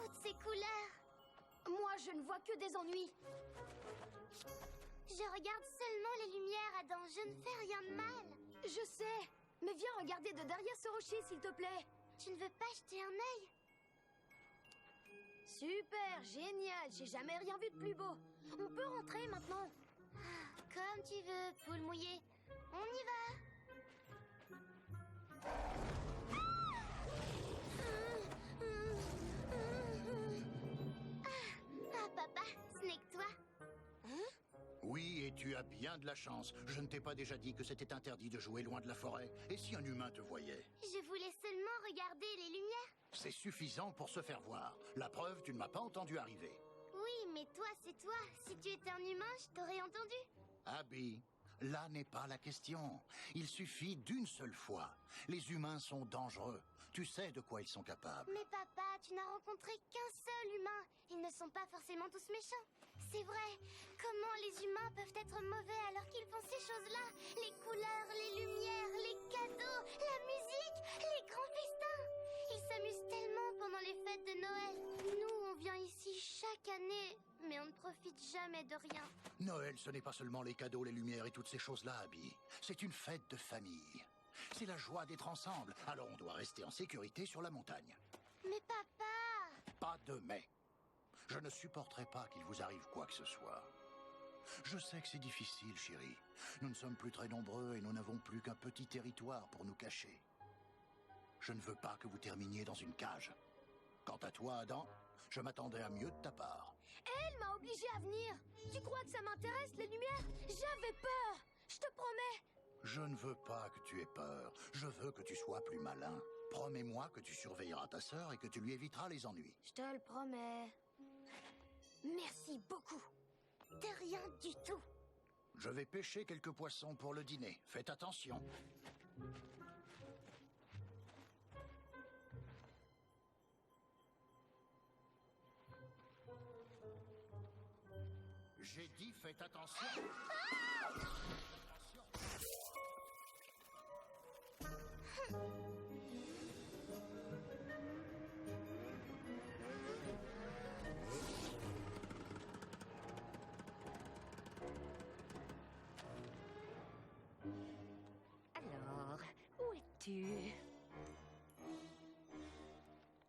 toutes ces couleurs? Moi, je ne vois que des ennuis. Je regarde seulement les lumières, Adam. Je ne fais rien de mal. Je sais. Mais viens regarder de derrière ce rocher, s'il te plaît. Tu ne veux pas jeter un œil? Super, génial. J'ai jamais rien vu de plus beau. On peut rentrer maintenant. Comme tu veux, poule mouillée. On y va. Ah, papa, ce n'est que toi. Oui, et tu as bien de la chance. Je ne t'ai pas déjà dit que c'était interdit de jouer loin de la forêt? Et si un humain te voyait? Je voulais seulement regarder les lumières. C'est suffisant pour se faire voir. La preuve, tu ne m'as pas entendu arriver. Oui, mais toi, c'est toi. Si tu étais un humain, je t'aurais entendu. Abby, là n'est pas la question. Il suffit d'une seule fois. Les humains sont dangereux. Tu sais de quoi ils sont capables. Mais papa, tu n'as rencontré qu'un seul humain. Ils ne sont pas forcément tous méchants. C'est vrai. Comment les humains peuvent être mauvais alors qu'ils font ces choses-là? Les couleurs, les lumières, les cadeaux, la musique, les grands festins. Ils s'amusent tellement pendant les fêtes de Noël. Nous, on vient ici chaque année, mais on ne profite jamais de rien. Noël, ce n'est pas seulement les cadeaux, les lumières et toutes ces choses-là, Abby. C'est une fête de famille. C'est la joie d'être ensemble. Alors on doit rester en sécurité sur la montagne. Mais papa! Pas de mais. Je ne supporterai pas qu'il vous arrive quoi que ce soit. Je sais que c'est difficile, chérie. Nous ne sommes plus très nombreux et nous n'avons plus qu'un petit territoire pour nous cacher. Je ne veux pas que vous terminiez dans une cage. Quant à toi, Adam, je m'attendais à mieux de ta part. Elle m'a obligée à venir. Tu crois que ça m'intéresse, les lumières? J'avais peur. Je te promets. Je ne veux pas que tu aies peur. Je veux que tu sois plus malin. Promets-moi que tu surveilleras ta sœur et que tu lui éviteras les ennuis. Je te le promets. Merci beaucoup. De rien du tout. Je vais pêcher quelques poissons pour le dîner. Faites attention. J'ai dit faites attention. Attention. Alors, où es-tu?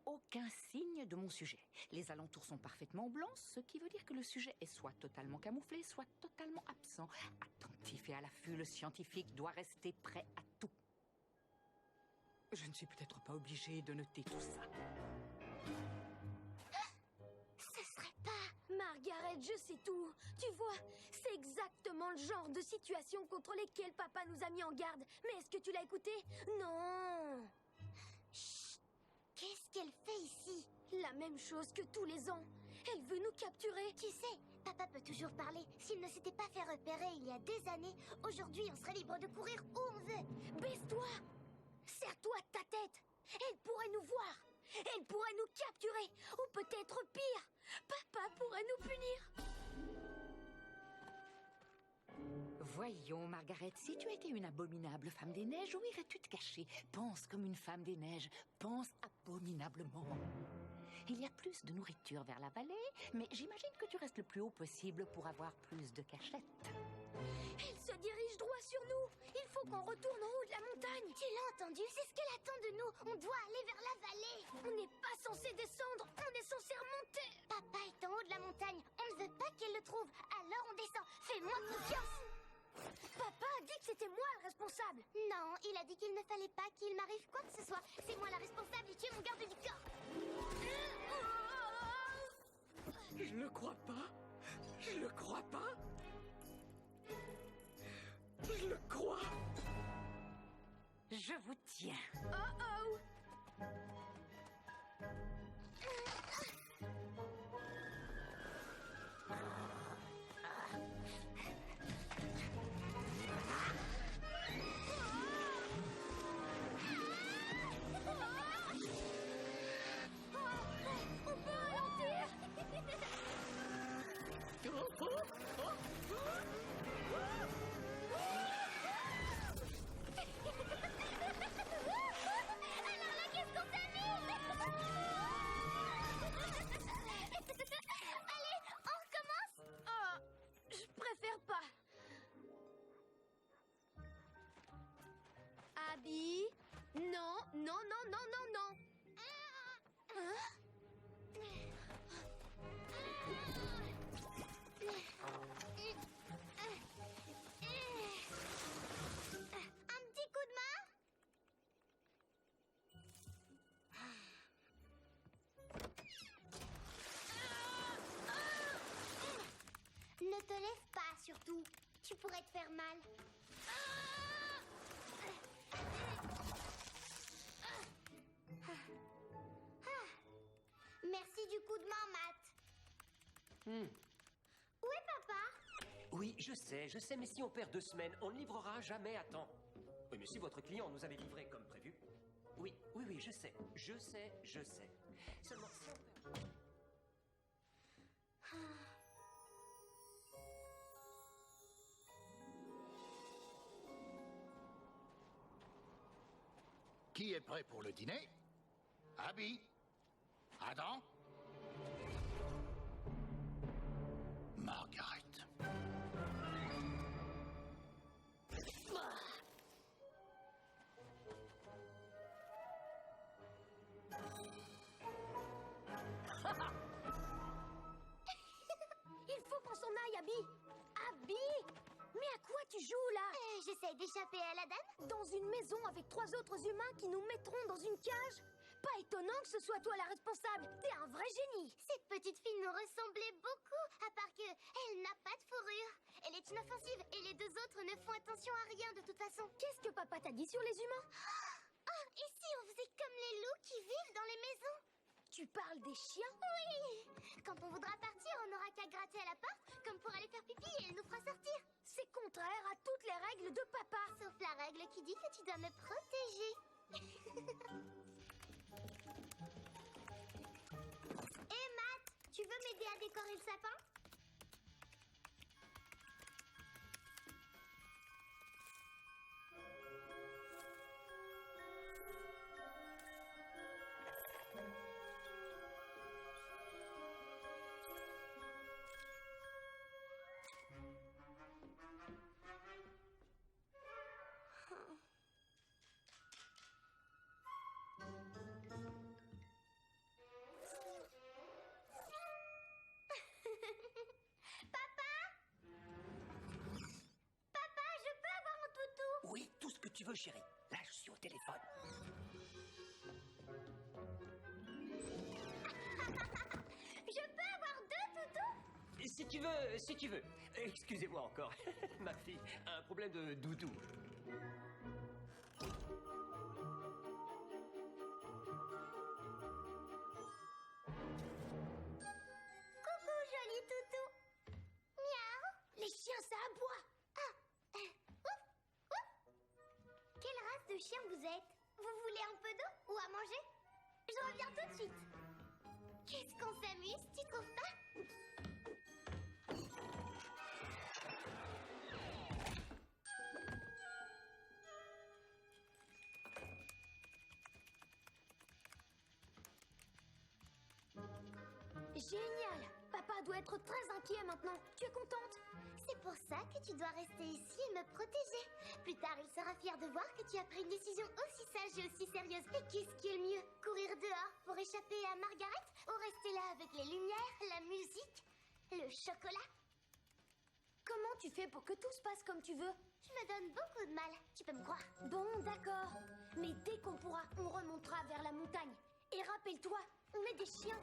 Aucun signe de mon sujet. Les alentours sont parfaitement blancs, ce qui veut dire que le sujet est soit totalement camouflé, soit totalement absent. Attentif et à l'affût, le scientifique doit rester prêt à tout. Je ne suis peut-être pas obligée de noter tout ça. Ce serait pas... Margaret, je sais tout. Tu vois, c'est exactement le genre de situation contre lesquelles papa nous a mis en garde. Mais est-ce que tu l'as écouté? Non. Qu'est-ce qu'elle fait ici? La même chose que tous les ans. Elle veut nous capturer. Tu sais, papa peut toujours parler. S'il ne s'était pas fait repérer il y a des années, aujourd'hui on serait libre de courir où on veut. Baisse-toi. Serre-toi de ta tête. Elle pourrait nous voir. Elle pourrait nous capturer. Ou peut-être pire. Papa pourrait nous punir. Voyons, Margaret, si tu étais une abominable femme des neiges, où irais-tu te cacher? Pense comme une femme des neiges. Pense abominablement. Il y a plus de nourriture vers la vallée, mais j'imagine que tu restes le plus haut possible pour avoir plus de cachettes. Elle se dirige droit sur nous. Il faut qu'on retourne en haut de la montagne. Tu l'as entendu? C'est ce qu'elle attend de nous. On doit aller vers la vallée. On n'est pas censé descendre. On est censé remonter. Papa est en haut de la montagne. On ne veut pas qu'elle le trouve. Alors on descend. Fais-moi confiance. Papa a dit que c'était moi le responsable. Non, il a dit qu'il ne fallait pas qu'il m'arrive quoi que ce soit. C'est moi la responsable et tu es mon garde du corps. Je le crois pas. Je le crois pas. Je le crois. Je vous tiens. Oh oh. On peut ralentir. surtout. Tu pourrais te faire mal. Merci du coup de main, Matt. Où est papa? Oui, je sais, mais si on perd 2 semaines, on ne livrera jamais à temps. Oui, mais si votre client nous avait livré comme prévu... Oui, je sais. Seulement si on perd... Qui est prêt pour le dîner? Abby? Adam? Margaret. Il faut qu'on s'en aille, Abby. Abby! Mais à quoi tu joues, là? J'essaie d'échapper à la dame. Dans une maison avec 3 autres humains qui nous mettront dans une cage? Pas étonnant que ce soit toi la responsable. T'es un vrai génie. Cette petite fille nous ressemblait beaucoup, à part que elle n'a pas de fourrure. Elle est inoffensive et les 2 autres ne font attention à rien de toute façon. Qu'est-ce que papa t'a dit sur les humains? Oh, et si on faisait comme les loups qui vivent dans les maisons? Tu parles des chiens? Oui! Quand on voudra partir, on n'aura qu'à gratter à la porte, comme pour aller faire pipi, et elle nous fera sortir. C'est contraire à toutes les règles de papa. Sauf la règle qui dit que tu dois me protéger. Hé, Matt, tu veux m'aider à décorer le sapin? Oui, tout ce que tu veux, chérie. Là, je suis au téléphone. Je peux avoir 2 toutous? Si tu veux. Excusez-moi encore. Ma fille a un problème de doudou. Coucou, joli toutou. Miaou. Les chiens, ça aboie. Ouf, ouf. Quelle race de chien vous êtes? Vous voulez un peu d'eau ou à manger? Je reviens tout de suite. Qu'est-ce qu'on s'amuse, tu trouves pas? Génial. Papa doit être très inquiet maintenant. Tu es contente? C'est pour ça que tu dois rester ici et me protéger. Plus tard, il sera fier de voir que tu as pris une décision aussi sage et aussi sérieuse. Et qu'est-ce qui est le mieux? Courir dehors pour échapper à Margaret? Ou rester là avec les lumières, la musique, le chocolat? Comment tu fais pour que tout se passe comme tu veux? Je me donne beaucoup de mal, tu peux me croire. Bon, d'accord. Mais dès qu'on pourra, on remontera vers la montagne. Et rappelle-toi, on est des chiens.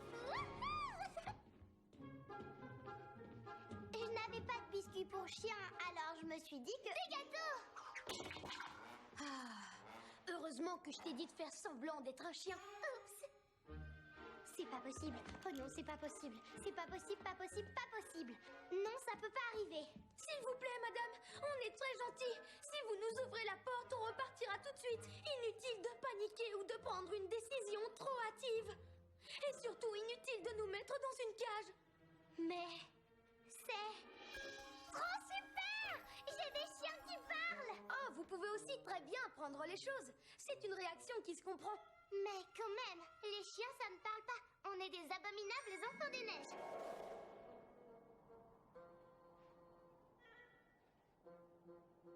Je n'avais pas de biscuits pour chien, alors je me suis dit que... Des gâteaux! Heureusement que je t'ai dit de faire semblant d'être un chien. Oups! C'est pas possible. Oh non, c'est pas possible. C'est pas possible, pas possible, pas possible. Non, ça peut pas arriver. S'il vous plaît, madame, on est très gentils. Si vous nous ouvrez la porte, on repartira tout de suite. Inutile de paniquer ou de prendre une décision trop hâtive. Et surtout, inutile de nous mettre dans une cage. Mais... c'est... trop super! J'ai des chiens qui parlent! Oh, vous pouvez aussi très bien prendre les choses. C'est une réaction qui se comprend. Mais quand même, les chiens, ça ne parle pas. On est des abominables enfants des neiges.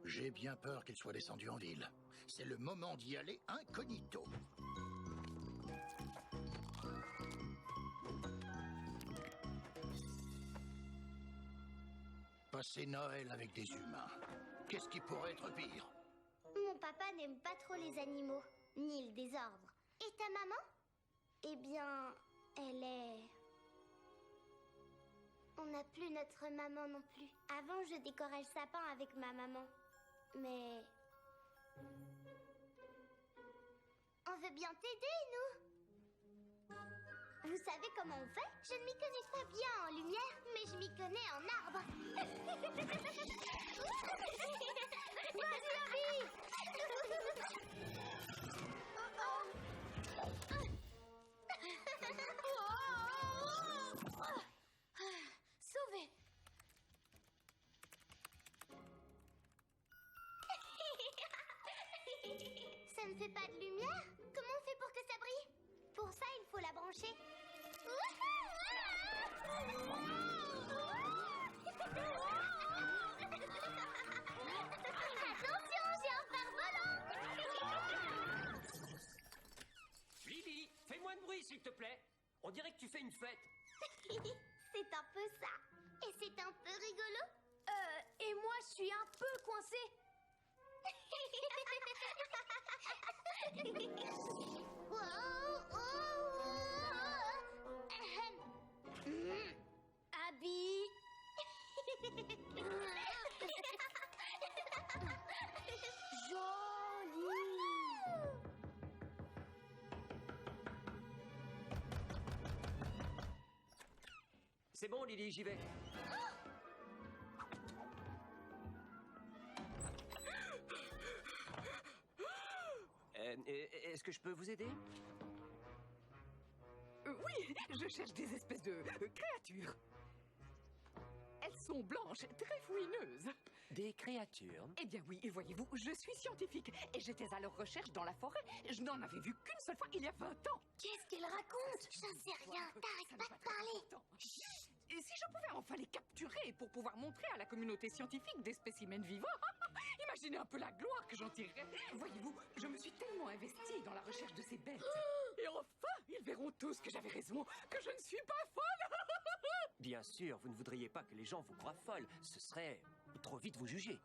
J'ai bien peur qu'il soit descendu en ville. C'est le moment d'y aller incognito. Passer Noël avec des humains. Qu'est-ce qui pourrait être pire? Mon papa n'aime pas trop les animaux, ni le désordre. Et ta maman? Eh bien, elle est... On n'a plus notre maman non plus. Avant, je décorais le sapin avec ma maman. Mais... on veut bien t'aider, nous. Vous savez comment on fait? Je ne m'y connais pas bien en lumière, mais je m'y connais en arbre. Vas-y, Abby! Sauvé. Ça ne fait pas de lumière? Comment on fait pour que ça brille? Pour ça, il faut la brancher. Attention, j'ai un cerf-volant! Lily, fais moins de bruit, s'il te plaît. On dirait que tu fais une fête. C'est un peu ça. Et c'est un peu rigolo. Et moi, je suis un peu coincée. Abby. C'est bon, Lily, j'y vais. Est-ce que je peux vous aider? Oui, je cherche des espèces de créatures. Elles sont blanches, très fouineuses. Des créatures? Eh bien oui, et voyez-vous, je suis scientifique et j'étais à leur recherche dans la forêt. Je n'en avais vu qu'une seule fois il y a 20 ans. Qu'est-ce qu'elle raconte? J'en sais rien. T'arrêtes pas de parler. Et si je pouvais enfin les capturer pour pouvoir montrer à la communauté scientifique des spécimens vivants, imaginez un peu la gloire que j'en tirerais. Voyez-vous, je me suis tellement investie dans la recherche de ces bêtes. Et enfin, ils verront tous que j'avais raison, que je ne suis pas folle. Bien sûr, vous ne voudriez pas que les gens vous croient folle. Ce serait trop vite vous juger.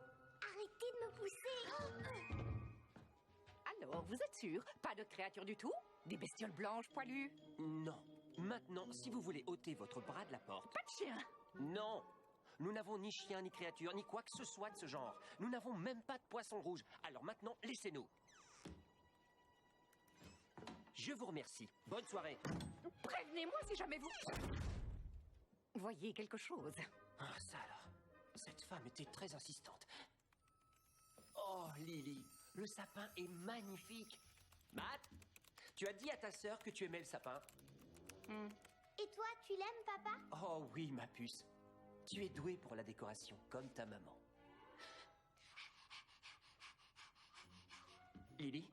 Arrêtez de me pousser. Alors, vous êtes sûr? Pas de créatures du tout? Des bestioles blanches poilues? Non. Maintenant, si vous voulez ôter votre bras de la porte... Pas de chien? Non! Nous n'avons ni chien, ni créature, ni quoi que ce soit de ce genre. Nous n'avons même pas de poisson rouge. Alors maintenant, laissez-nous. Je vous remercie. Bonne soirée. Prévenez-moi si jamais vous... voyez quelque chose. Ah, ça alors. Cette femme était très insistante. Oh, Lily, le sapin est magnifique. Matt, tu as dit à ta sœur que tu aimais le sapin? Et toi, tu l'aimes, papa? Oh oui, ma puce. Tu es douée pour la décoration, comme ta maman. Lily,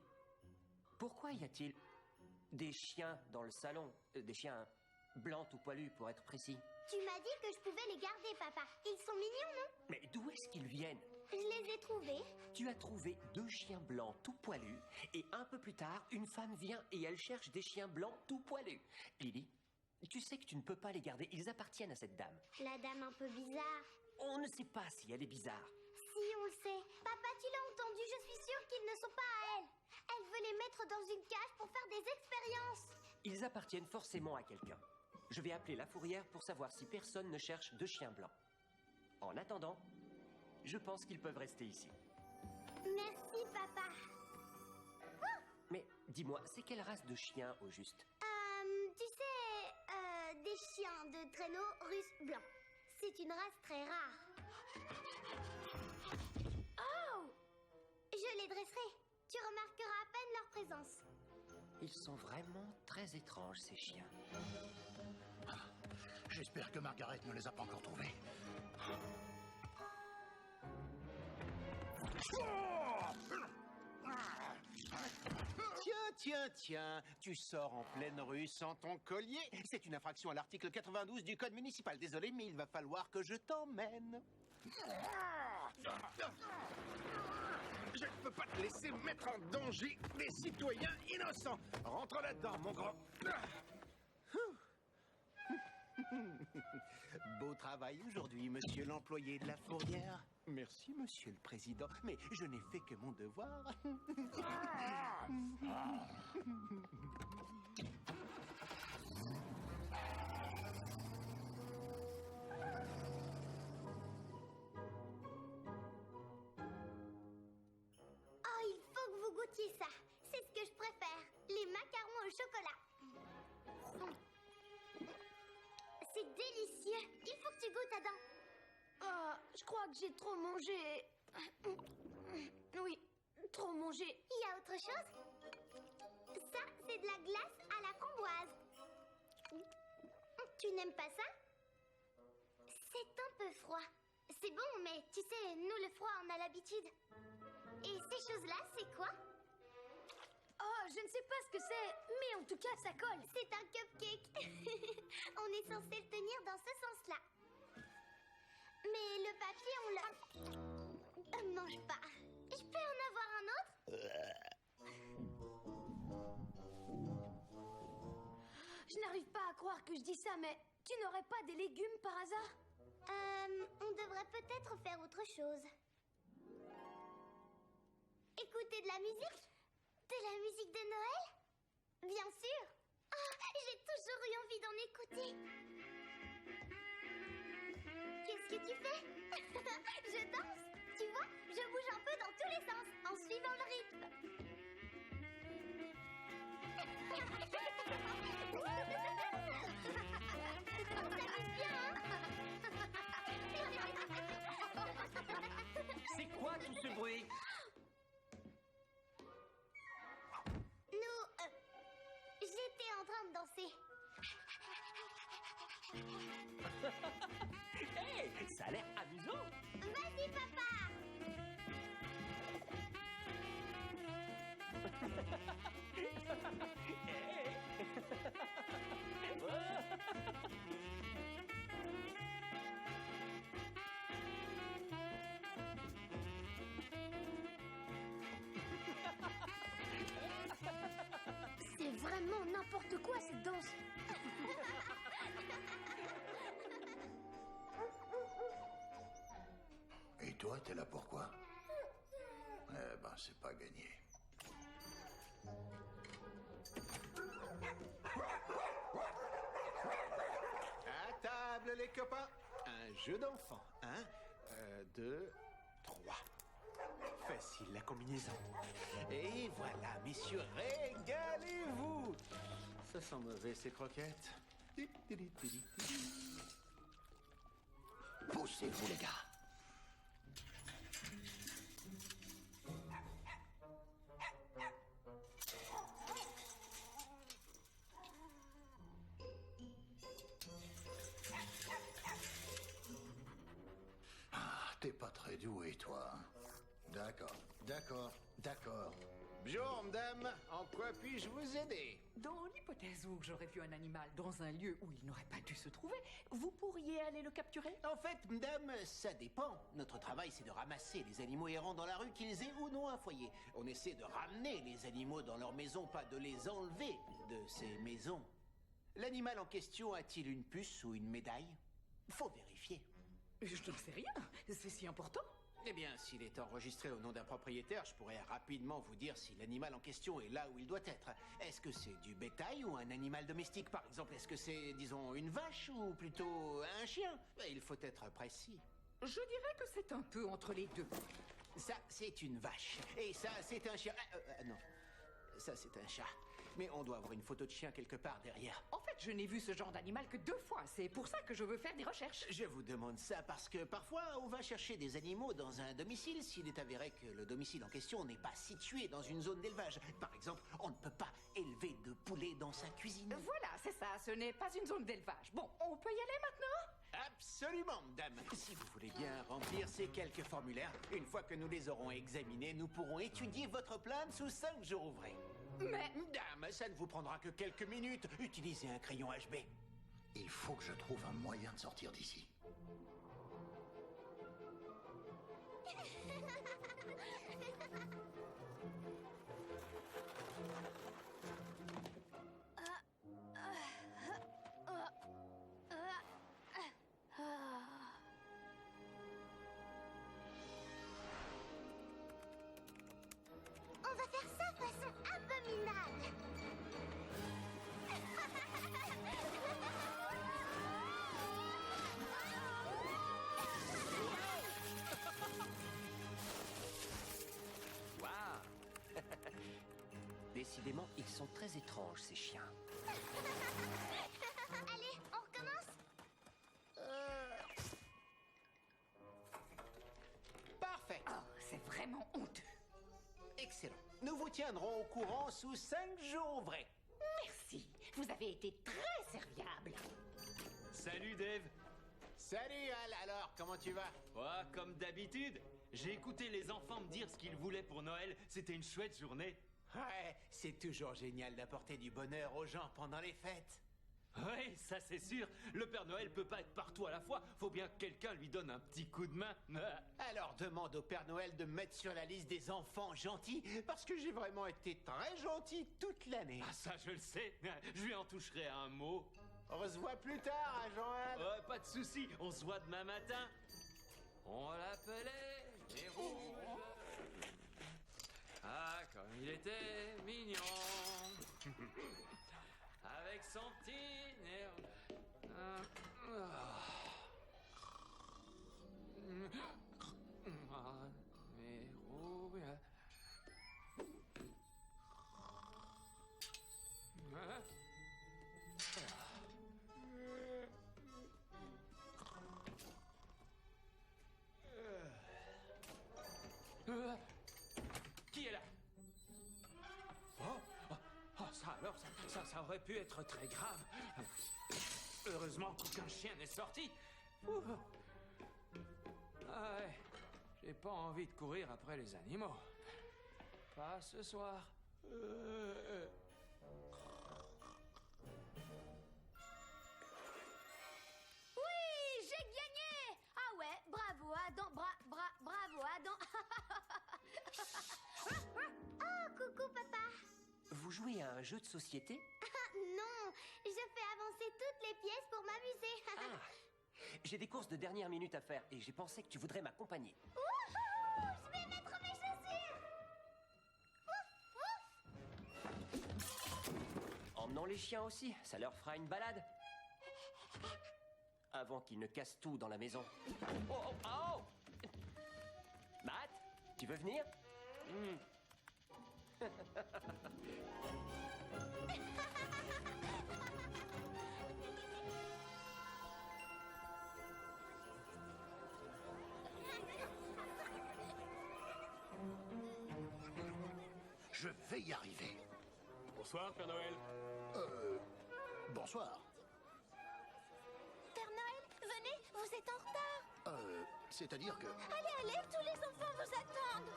pourquoi y a-t-il des chiens dans le salon? Des chiens blancs tout poilus, pour être précis. Tu m'as dit que je pouvais les garder, papa. Ils sont mignons, non? Mais d'où est-ce qu'ils viennent? Je les ai trouvés. Tu as trouvé 2 chiens blancs tout poilus, et un peu plus tard, une femme vient et elle cherche des chiens blancs tout poilus. Lily, tu sais que tu ne peux pas les garder, ils appartiennent à cette dame. La dame un peu bizarre. On ne sait pas si elle est bizarre. Si, on le sait. Papa, tu l'as entendu, je suis sûre qu'ils ne sont pas à elle. Elle veut les mettre dans une cage pour faire des expériences. Ils appartiennent forcément à quelqu'un. Je vais appeler la fourrière pour savoir si personne ne cherche 2 chiens blancs. En attendant, je pense qu'ils peuvent rester ici. Merci, papa. Mais dis-moi, c'est quelle race de chien au juste? Tu sais, des chiens de traîneau russes blancs. C'est une race très rare. Oh! Je les dresserai. Tu remarqueras à peine leur présence. Ils sont vraiment très étranges, ces chiens. J'espère que Margaret ne les a pas encore trouvés. Tiens, tu sors en pleine rue sans ton collier. C'est une infraction à l'article 92 du code municipal. Désolé, mais il va falloir que je t'emmène. Je ne peux pas te laisser mettre en danger des citoyens innocents. Rentre là-dedans, mon grand. Beau travail aujourd'hui, monsieur l'employé de la fourrière. Merci, monsieur le président, mais je n'ai fait que mon devoir. crois que j'ai trop mangé. Oui, trop mangé. Il y a autre chose? Ça, c'est de la glace à la framboise. Tu n'aimes pas ça? C'est un peu froid. C'est bon, mais tu sais, nous, le froid, on a l'habitude. Et ces choses-là, c'est quoi? Oh, je ne sais pas ce que c'est, mais en tout cas, ça colle. C'est un cupcake. On est censé le tenir dans ce sens-là. Mais le papier, on l'a... mange pas. Je peux en avoir un autre? Je n'arrive pas à croire que je dis ça, mais tu n'aurais pas des légumes par hasard? On devrait peut-être faire autre chose. Écouter de la musique? De la musique de Noël? Bien sûr. Ah, j'ai toujours eu envie d'en écouter. Qu'est-ce que tu fais? Je danse. Tu vois, je bouge un peu dans tous les sens, en suivant le rythme. On s'amuse bien, hein? C'est quoi tout ce bruit? Nous, j'étais en train de danser. Hey, ça a l'air amusant. Vas-y, papa! C'est vraiment n'importe quoi cette danse. Et toi, t'es là pourquoi? Eh ben, c'est pas gagné. À table, les copains. Un jeu d'enfant. 1, 2, 3. Facile la combinaison. Et voilà, messieurs, régalez-vous. Ça sent mauvais, ces croquettes. Poussez-vous, les gars. Ah, t'es pas très doué, toi. D'accord, d'accord, d'accord. Bonjour, madame. En quoi puis-je vous aider? Dans l'hypothèse où j'aurais vu un animal dans un lieu où il n'aurait pas dû se trouver, vous pourriez aller le capturer? En fait, madame, ça dépend. Notre travail, c'est de ramasser les animaux errants dans la rue, qu'ils aient ou non un foyer. On essaie de ramener les animaux dans leur maison, pas de les enlever de ces maisons. L'animal en question a-t-il une puce ou une médaille? Faut vérifier. Je n'en sais rien. C'est si important. Eh bien, s'il est enregistré au nom d'un propriétaire, je pourrais rapidement vous dire si l'animal en question est là où il doit être. Est-ce que c'est du bétail ou un animal domestique, par exemple? Est-ce que c'est, disons, une vache ou plutôt un chien? Il faut être précis. Je dirais que c'est un peu entre les deux. Ça, c'est une vache. Et ça, c'est un chien. Non. Ça, c'est un chat. Mais on doit avoir une photo de chien quelque part derrière. En fait, je n'ai vu ce genre d'animal que 2 fois. C'est pour ça que je veux faire des recherches. Je vous demande ça parce que parfois, on va chercher des animaux dans un domicile s'il est avéré que le domicile en question n'est pas situé dans une zone d'élevage. Par exemple, on ne peut pas élever de poulet dans sa cuisine. Voilà, c'est ça. Ce n'est pas une zone d'élevage. Bon, on peut y aller maintenant? Absolument, madame. Si vous voulez bien remplir ces quelques formulaires, une fois que nous les aurons examinés, nous pourrons étudier votre plainte sous 5 jours ouvrés. Mais... Dame, ça ne vous prendra que quelques minutes. Utilisez un crayon HB. Il faut que je trouve un moyen de sortir d'ici. On va faire ça façon abominable. Waouh. Décidément, ils sont très étranges, ces chiens. Allez, on recommence? vraiment honteux. Excellent. Nous vous tiendrons au courant sous 5 jours ouvrés. Merci, vous avez été très serviable. Salut Dave. Salut Al, alors, comment tu vas? Ouais, comme d'habitude. J'ai écouté les enfants me dire ce qu'ils voulaient pour Noël. C'était une chouette journée. Ouais, c'est toujours génial d'apporter du bonheur aux gens pendant les fêtes. Oui, ça c'est sûr. Le Père Noël peut pas être partout à la fois. Faut bien que quelqu'un lui donne un petit coup de main. Alors demande au Père Noël de me mettre sur la liste des enfants gentils, parce que j'ai vraiment été très gentil toute l'année. Ah ça je le sais. Je lui en toucherai un mot. On se voit plus tard, hein, Joël. Ouais, pas de souci. On se voit demain matin. On l'appelait les rouges. Ah, comme il était mignon. Avec son petit nez. Mais rouge. Qui est là? Ça alors, ça aurait pu être très grave. Heureusement qu'aucun chien n'est sorti. Ouh. Ah ouais, j'ai pas envie de courir après les animaux. Pas ce soir. Oui, j'ai gagné! Ah ouais, bravo Adam, bravo Adam. Oh, coucou, papa. Vous jouez à un jeu de société? Ah, non, je fais avancer toutes les pièces pour m'amuser. Ah, j'ai des courses de dernière minute à faire et j'ai pensé que tu voudrais m'accompagner. Wouhou, je vais mettre mes chaussures. Emmenons les chiens aussi, ça leur fera une balade. Avant qu'ils ne cassent tout dans la maison. Oh, oh, oh! Matt, tu veux venir? Je vais y arriver. Bonsoir, Père Noël. Bonsoir. Père Noël, venez, vous êtes en retard. C'est-à-dire que... Allez, allez, tous les enfants vous attendent.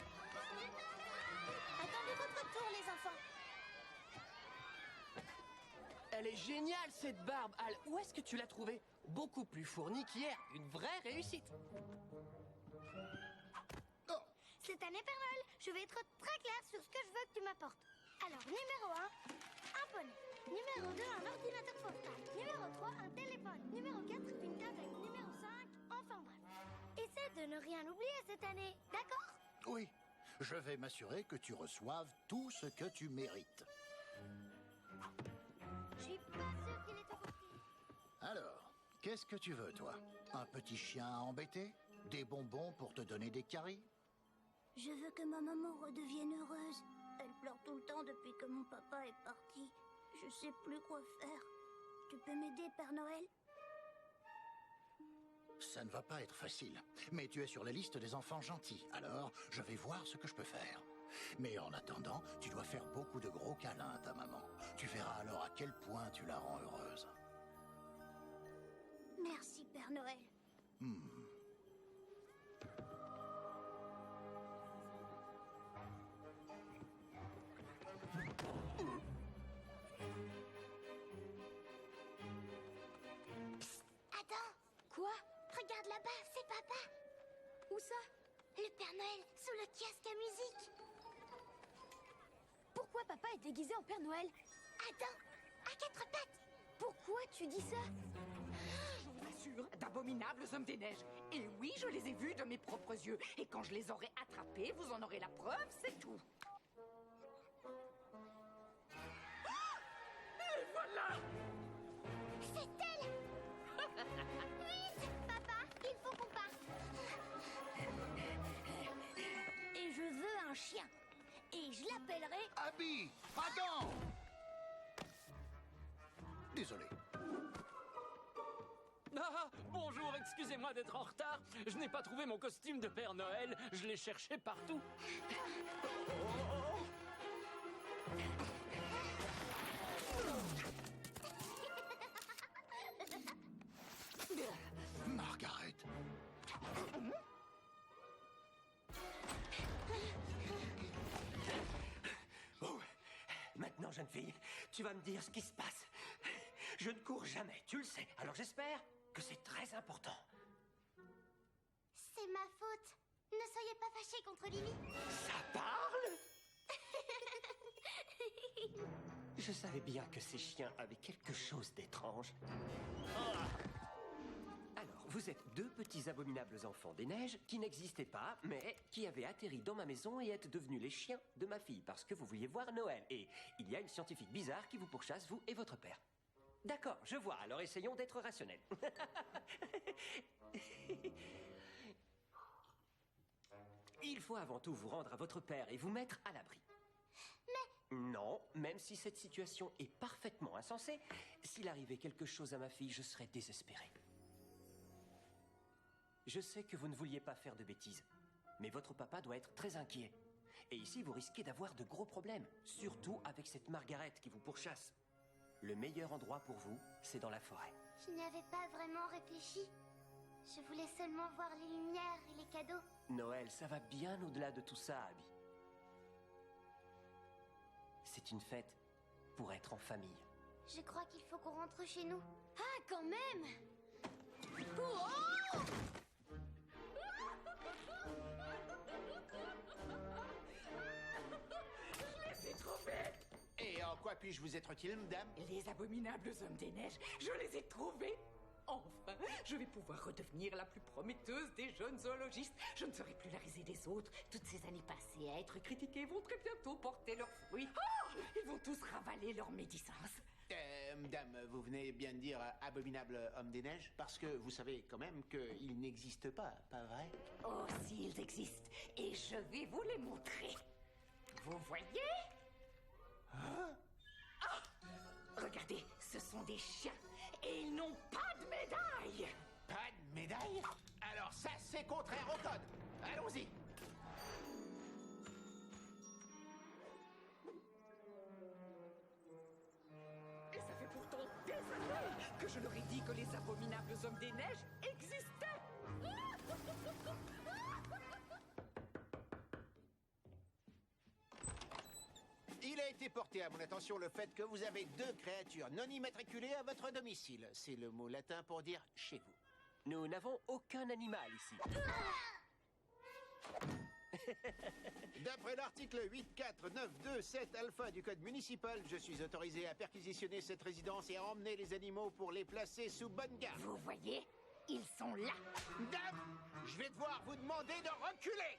Attendez votre tour, les enfants. Elle est géniale cette barbe, Al. Où est-ce que tu l'as trouvée? Beaucoup plus fournie qu'hier. Une vraie réussite. Oh, Cette année, Père Noël, je vais être très claire sur ce que je veux que tu m'apportes. Alors, numéro 1, un poney. Numéro 2, un ordinateur portable. Numéro 3, un téléphone. Numéro 4, une tablette. Numéro 5, enfin bref. Essaie de ne rien oublier cette année, d'accord? oui. Je vais m'assurer que tu reçoives tout ce que tu mérites. Je suis pas sûre qu'il ait tout compris. Alors, qu'est-ce que tu veux, toi? Un petit chien à embêter? Des bonbons pour te donner des caries? Je veux que ma maman redevienne heureuse. Elle pleure tout le temps depuis que mon papa est parti. Je sais plus quoi faire. Tu peux m'aider, Père Noël? Ça ne va pas être facile, mais tu es sur la liste des enfants gentils, alors je vais voir ce que je peux faire. Mais en attendant, tu dois faire beaucoup de gros câlins à ta maman. Tu verras alors à quel point tu la rends heureuse. Merci, Père Noël. Attends, Quoi? regarde là-bas, c'est papa. Où ça? Le Père Noël sous le kiosque à musique. Pourquoi papa est déguisé en Père Noël? Attends, à quatre pattes. Pourquoi tu dis ça? Je vous assure, d'abominables hommes des neiges. Et oui, je les ai vus de mes propres yeux. Et quand je les aurai attrapés, vous en aurez la preuve, c'est tout. Et voilà! C'est elle. Vite, papa, il faut qu'on parte. Et je veux un chien. Et je l'appellerai... Abby, attends! Désolé. Ah, bonjour, excusez-moi d'être en retard. Je n'ai pas trouvé mon costume de Père Noël. Je l'ai cherché partout. Margaret. Oh, maintenant, jeune fille, tu vas me dire ce qui se passe. Je ne cours jamais, tu le sais. Alors j'espère que c'est très important. C'est ma faute. Ne soyez pas fâchés contre Lily. Ça parle? Je savais bien que ces chiens avaient quelque chose d'étrange. Alors, vous êtes deux petits abominables enfants des neiges qui n'existaient pas, mais qui avaient atterri dans ma maison et êtes devenus les chiens de ma fille parce que vous vouliez voir Noël. Et il y a une scientifique bizarre qui vous pourchasse, vous et votre père. D'accord, je vois. Alors essayons d'être rationnels. Il faut avant tout vous rendre à votre père et vous mettre à l'abri. Non, même si cette situation est parfaitement insensée, s'il arrivait quelque chose à ma fille, je serais désespéré. Je sais que vous ne vouliez pas faire de bêtises, mais votre papa doit être très inquiet. Et ici, vous risquez d'avoir de gros problèmes, surtout avec cette Margaret qui vous pourchasse. Le meilleur endroit pour vous, c'est dans la forêt. Je n'y avais pas vraiment réfléchi. Je voulais seulement voir les lumières et les cadeaux. Noël, ça va bien au-delà de tout ça, Abby. C'est une fête pour être en famille. Je crois qu'il faut qu'on rentre chez nous. Ah, quand même! Oh! Et en quoi puis-je vous être utile, madame? Les abominables hommes des neiges, je les ai trouvés. Enfin, je vais pouvoir redevenir la plus prometteuse des jeunes zoologistes. Je ne serai plus la risée des autres. Toutes ces années passées à être critiquées vont très bientôt porter leurs fruits. Oh, ils vont tous ravaler leur médisance. Madame, vous venez bien de dire abominable homme des neiges? Parce que vous savez quand même qu'ils n'existent pas vrai? Oh, s'ils existent. Et je vais vous les montrer. Vous voyez? Ah! Regardez, ce sont des chiens. Et ils n'ont pas de médaille. Pas de médaille? Alors ça, c'est contraire au code. Allons-y. Et ça fait pourtant des années que je leur ai dit que les abominables hommes des neiges existaient. Il a été porté à mon attention le fait que vous avez deux créatures non immatriculées à votre domicile. C'est le mot latin pour dire chez vous. Nous n'avons aucun animal ici. D'après l'article 84927 alpha du code municipal, je suis autorisé à perquisitionner cette résidence et à emmener les animaux pour les placer sous bonne garde. Vous voyez? Ils sont là. Dame, je vais devoir vous demander de reculer.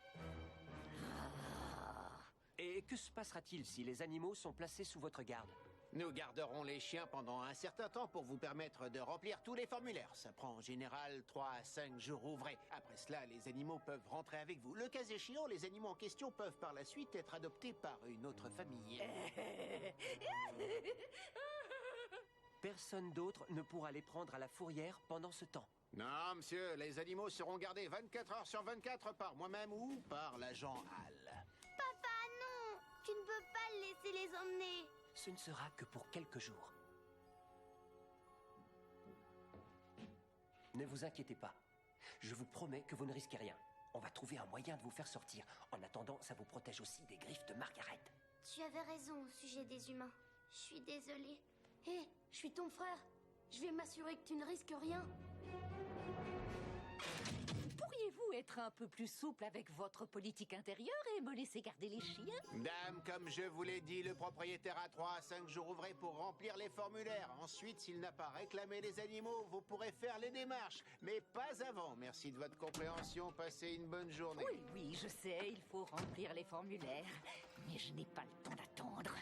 Et que se passera-t-il si les animaux sont placés sous votre garde? Nous garderons les chiens pendant un certain temps pour vous permettre de remplir tous les formulaires. Ça prend en général 3 à 5 jours ouvrés. Après cela, les animaux peuvent rentrer avec vous. Le cas échéant, les animaux en question peuvent par la suite être adoptés par une autre famille. Personne d'autre ne pourra les prendre à la fourrière pendant ce temps. Non, monsieur, les animaux seront gardés 24 heures sur 24 par moi-même ou par l'agent Hall. Papa, non! Tu ne peux pas laisser les emmener. Ce ne sera que pour quelques jours. Ne vous inquiétez pas. Je vous promets que vous ne risquez rien. On va trouver un moyen de vous faire sortir. En attendant, ça vous protège aussi des griffes de Margaret. Tu avais raison au sujet des humains. Je suis désolée. Hé, je suis ton frère. Je vais m'assurer que tu ne risques rien. Pourriez-vous être un peu plus souple avec votre politique intérieure et me laisser garder les chiens? Dame, comme je vous l'ai dit, le propriétaire a 3 à 5 jours ouvrés pour remplir les formulaires. Ensuite, s'il n'a pas réclamé les animaux, vous pourrez faire les démarches. Mais pas avant. Merci de votre compréhension. Passez une bonne journée. Oui, oui, je sais, il faut remplir les formulaires. Mais je n'ai pas le temps d'attendre.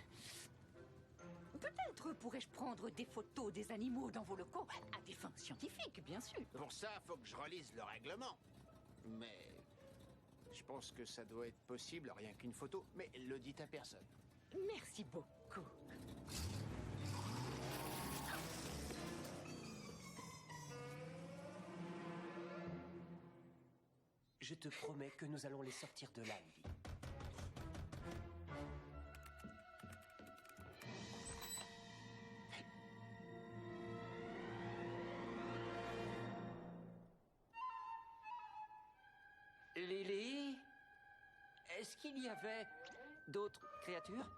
Peut-être pourrais-je prendre des photos des animaux dans vos locaux, à des fins scientifiques, bien sûr. Pour ça, faut que je relise le règlement. Mais je pense que ça doit être possible, rien qu'une photo. Mais le dites à personne. Merci beaucoup. Je te promets que nous allons les sortir de là, Lily. Lily? Est-ce qu'il y avait d'autres créatures?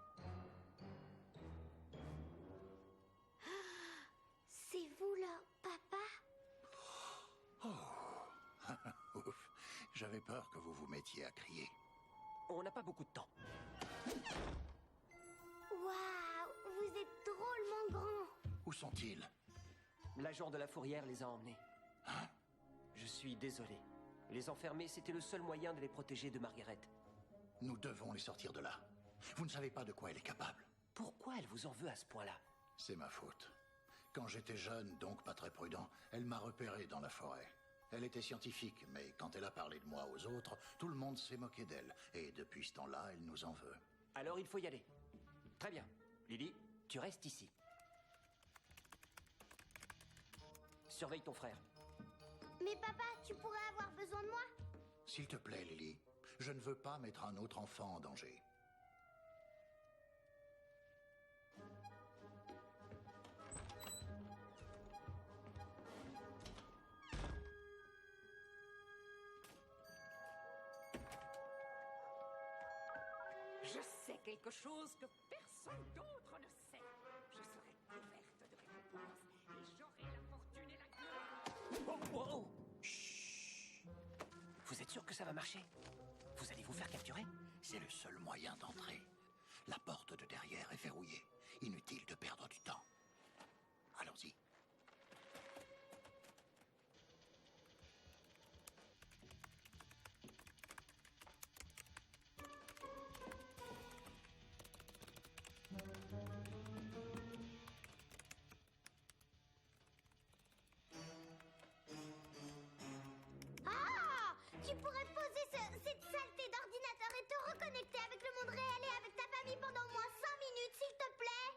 C'est vous là, papa? Ouf, j'avais peur que vous vous mettiez à crier. On n'a pas beaucoup de temps. Waouh, vous êtes drôlement grand. Où sont-ils? L'agent de la fourrière les a emmenés. Hein? Je suis désolé. Les enfermer, c'était le seul moyen de les protéger de Margaret. Nous devons les sortir de là. Vous ne savez pas de quoi elle est capable. Pourquoi elle vous en veut à ce point-là? C'est ma faute. Quand j'étais jeune, donc pas très prudent, elle m'a repéré dans la forêt. Elle était scientifique, mais quand elle a parlé de moi aux autres, tout le monde s'est moqué d'elle. Et depuis ce temps-là, elle nous en veut. Alors il faut y aller. Très bien. Lily, tu restes ici. Surveille ton frère. Mais papa, tu pourrais avoir besoin de moi? S'il te plaît, Lily, je ne veux pas mettre un autre enfant en danger. Je sais quelque chose que personne d'autre ne sait. Je serai couverte de récompenses et j'aurai la fortune et la gloire. Oh, oh, oh. Chut. Vous êtes sûr que ça va marcher? Vous allez vous faire capturer? C'est le seul moyen d'entrer. La porte de derrière est verrouillée. Inutile de perdre du temps. Allons-y. Ah! Tu pourrais poser cette saleté d'ordinateur et te reconnecter avec le monde réel et avec ta famille pendant au moins 5 minutes, s'il te plaît?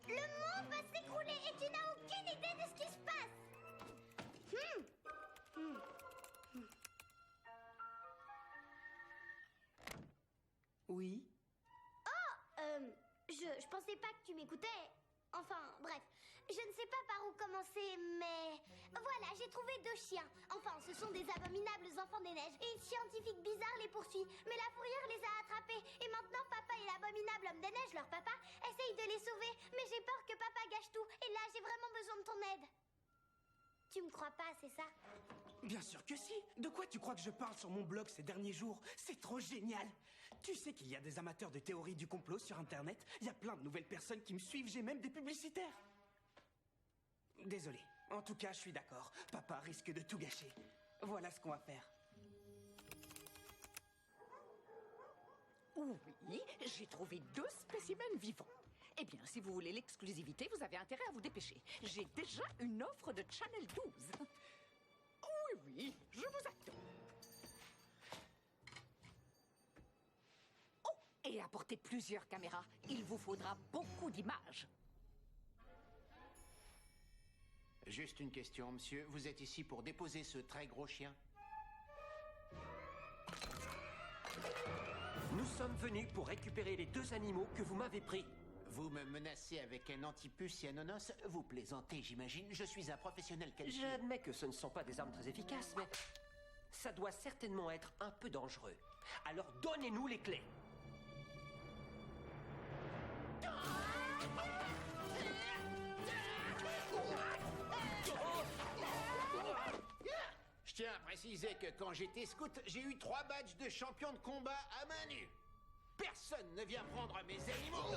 Le monde va s'écrouler et tu n'as aucune idée de ce qui se passe. Oui. Je pensais pas que tu m'écoutais. Enfin, bref, je ne sais pas par où commencer, mais... Voilà, j'ai trouvé 2 chiens. Enfin, ce sont des abominables enfants des neiges. Et une scientifique bizarre les poursuit. Mais la fourrière les a attrapés. Et maintenant, papa et l'abominable homme des neiges, leur papa, essayent de les sauver. Mais j'ai peur que papa gâche tout. Et là, j'ai vraiment besoin de ton aide. Tu me crois pas, c'est ça? Bien sûr que si. De quoi tu crois que je parle sur mon blog ces derniers jours? C'est trop génial. Tu sais qu'il y a des amateurs de théories du complot sur Internet. Il y a plein de nouvelles personnes qui me suivent. J'ai même des publicitaires. Désolé. En tout cas, je suis d'accord. Papa risque de tout gâcher. Voilà ce qu'on va faire. Oui, j'ai trouvé 2 spécimens vivants. Eh bien, si vous voulez l'exclusivité, vous avez intérêt à vous dépêcher. J'ai déjà une offre de Channel 12. Oui, je vous attends. Oh, et apportez plusieurs caméras. Il vous faudra beaucoup d'images. Juste une question, monsieur. Vous êtes ici pour déposer ce très gros chien? Nous sommes venus pour récupérer les 2 animaux que vous m'avez pris. Vous me menacez avec un antipuce et un nonos? Vous plaisantez, j'imagine. Je suis un professionnel qualifié. J'admets que ce ne sont pas des armes très efficaces, mais ça doit certainement être un peu dangereux. Alors donnez-nous les clés. Je tiens à préciser que quand j'étais scout, j'ai eu 3 badges de champion de combat à main nue. Personne ne vient prendre mes animaux.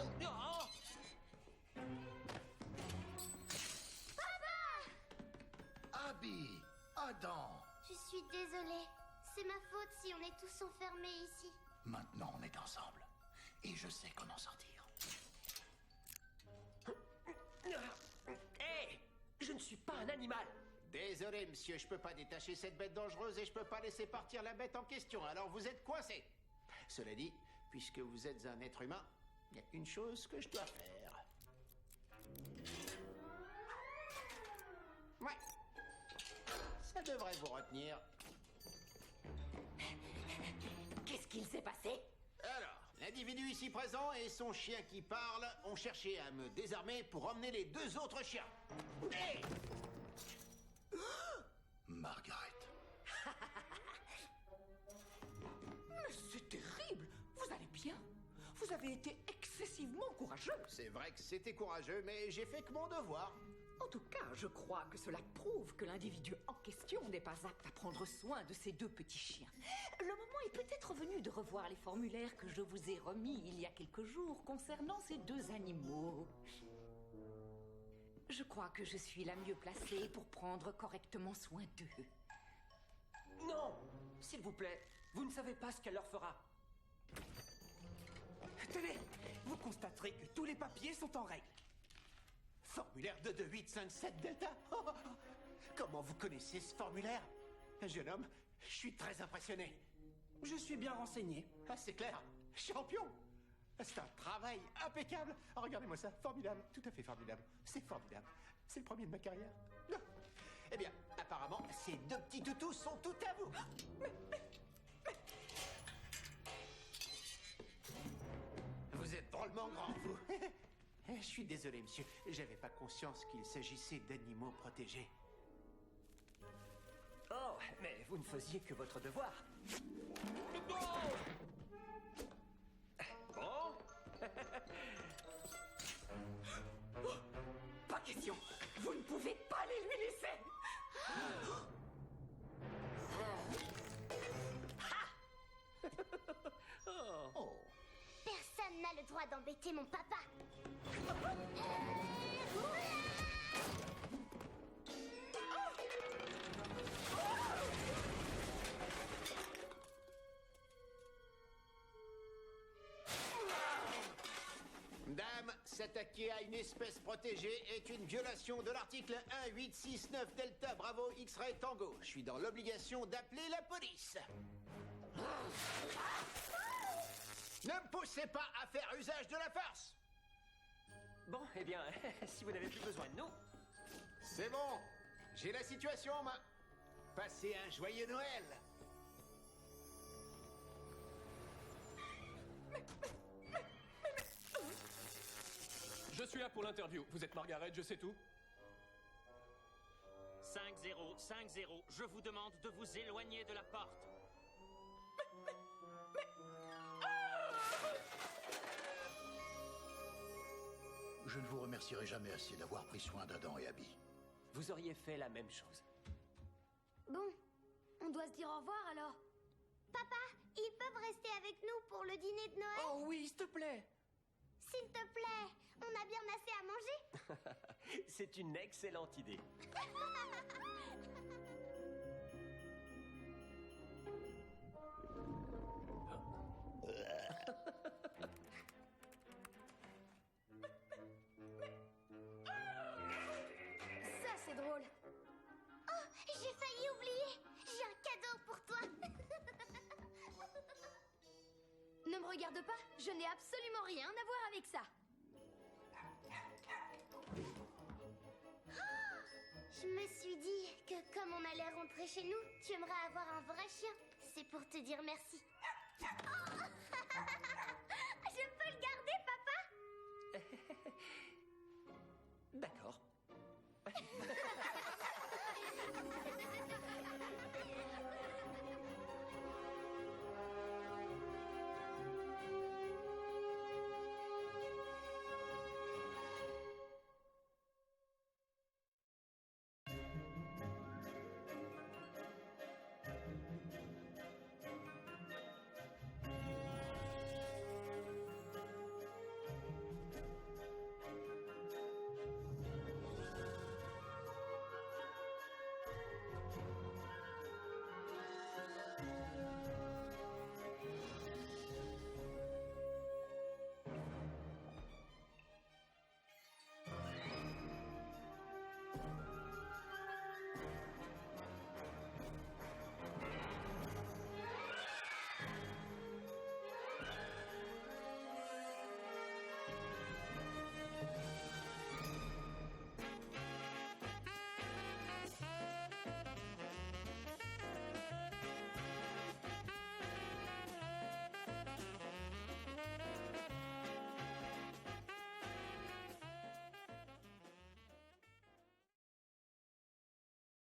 Abby! Adam! Je suis désolée. C'est ma faute si on est tous enfermés ici. Maintenant, on est ensemble. Et je sais comment sortir. Hé! Je ne suis pas un animal. Désolé, monsieur, je peux pas détacher cette bête dangereuse et je peux pas laisser partir la bête en question, alors vous êtes coincé. Cela dit, puisque vous êtes un être humain, il y a une chose que je dois faire. Ouais. Ça devrait vous retenir. Qu'est-ce qu'il s'est passé? Alors, l'individu ici présent et son chien qui parle ont cherché à me désarmer pour emmener les deux autres chiens. Hey! Margaret. Mais c'est terrible! Vous allez bien? Vous avez été excessivement courageux. C'est vrai que c'était courageux, mais j'ai fait que mon devoir. En tout cas, je crois que cela prouve que l'individu en question n'est pas apte à prendre soin de ces deux petits chiens. Le moment est peut-être venu de revoir les formulaires que je vous ai remis il y a quelques jours concernant ces deux animaux. Je crois que je suis la mieux placée pour prendre correctement soin d'eux. Non! S'il vous plaît, vous ne savez pas ce qu'elle leur fera. Tenez, vous constaterez que tous les papiers sont en règle. Formulaire 22857 Delta. Oh, comment vous connaissez ce formulaire? Jeune homme, je suis très impressionné. Je suis bien renseigné. Ah, c'est clair. Champion. C'est un travail impeccable. Oh, regardez-moi ça. Formidable. Tout à fait formidable. C'est formidable. C'est le premier de ma carrière. Non. Eh bien, apparemment, ces deux petits toutous sont tout à vous. Vous êtes drôlement grand, vous. Je suis désolé, monsieur. J'avais pas conscience qu'il s'agissait d'animaux protégés. Oh, mais vous ne faisiez que votre devoir. Bon. Pas question! Vous ne pouvez pas les lui laisser! Oh. Personne n'a le droit d'embêter mon papa. Dame, s'attaquer à une espèce protégée est une violation de l'article 1869 Delta Bravo X-Ray Tango. Je suis dans l'obligation d'appeler la police. Ne me poussez pas à faire usage de la force. Bon, eh bien, si vous n'avez plus besoin de nous... C'est bon, j'ai la situation en main. Passez un joyeux Noël. Je suis là pour l'interview. Vous êtes Margaret, je sais tout. 5-0, 5-0. Je vous demande de vous éloigner de la porte. Je ne vous remercierai jamais assez d'avoir pris soin d'Adam et Abby. Vous auriez fait la même chose. Bon, on doit se dire au revoir alors. Papa, ils peuvent rester avec nous pour le dîner de Noël? Oh oui, s'il te plaît. S'il te plaît, on a bien assez à manger? C'est une excellente idée. Ça, c'est drôle. Oh, j'ai failli oublier. J'ai un cadeau pour toi. Ne me regarde pas, je n'ai absolument rien à voir avec ça. Je me suis dit que comme on allait rentrer chez nous, tu aimerais avoir un vrai chien. C'est pour te dire merci. Oh je peux le garder, papa? D'accord.